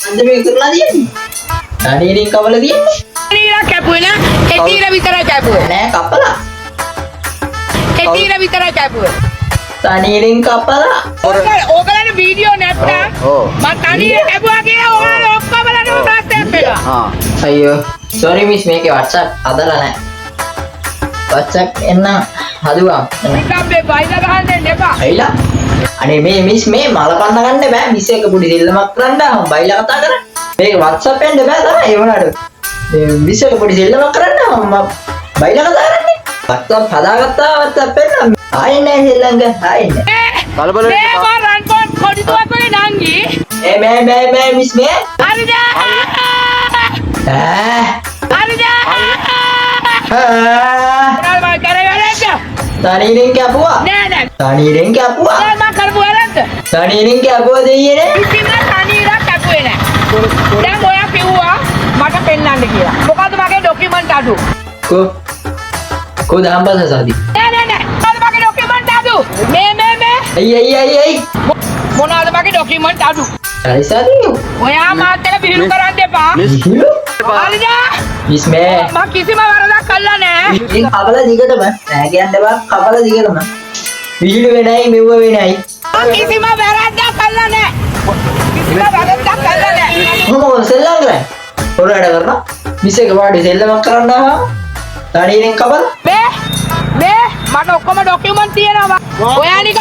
අද මේ කරලා තියෙන්නේ. තනියෙන් කවල තියෙන්නේ. තනියලා කැපුවේ නෑ. එතීර විතරයි කැපුවේ. නෑ කපලා. එතීර විතරයි කැපුවේ. තනියෙන් කපලා. ඕගලන්ට වීඩියෝ නැත්නම් මම තනියෙන් කැපුවා කියලා ඕගලන්ට ඔක්කොම ලඩුව ප්‍රශ්නයක් වෙනවා. අයියෝ sorry miss මේකේ WhatsApp හදලා නැහැ. WhatsApp එන්න හදුවා. නිකම් මේ බයිලා ගහන්න එපා. අයිලා. අනේ මේ මිස් මේ මල පන්න ගන්න බෑ මිස් එක පොඩි දෙල්ලමක් කරන්න මම බයිලා කතා කරන්නේ. මේක WhatsApp එන්න බෑ තමයි ඒ වුණාට. මේ මිස් එක පොඩි දෙල්ලමක් කරන්න මම බයිලා කතා කරන්නේ. WhatsApp හදාගත්තා WhatsApp එන්න. ආයෙ නෑ දෙල්ලංග ආයෙ නෑ. බලබල මේ රන් පොත් කොඩි තුවක් වගේ නංගි. මේ මිස් මේ. හරිද? හරිද? නෑ කරේ වැඩක්. තනියෙන් කැපුවා. නෑ. තනියෙන් කැපුවා. මම කරපු වැරද්ද. තනියෙන් කැපුවා දෙයියනේ. කිසිම තනියලා කැපුවේ නෑ. දැන් ඔයා කිව්වා මට පෙන්නන්න කියලා. මොකද්ද මගේ ડોකියුමන්ට් අඩු? को दाम बस शादी නෑ. මොනවද මගේ ડોකියුමන්ට් අඩු? මේ. आई මොනවද මගේ ડોකියුමන්ට් අඩු? अरे शादी ඔයා මාත් එක්ක විහිළු කරන්න එපා. හරිද? इसमें මම කිසිම වරදක් කළා නෑ. ये कपला दिगटම නෑ කියන්න බා කපලා දිගටම විහිළු වෙනයි මෙව්ව වෙනයි මම කිසිම වැරද්දක් කළා නෑ. කිසිම වැරද්දක් කළා නෑ. මොකද සෙල්ලම් කරන්නේ පොර වැඩ කරනවා මිස් එක වාඩි සෙල්ලමක් කරන්නවා තනියෙන් කපලා මේ මට ඔක්කොම ડોකියුමන්ට් තියෙනවා. ඔයා නිකන්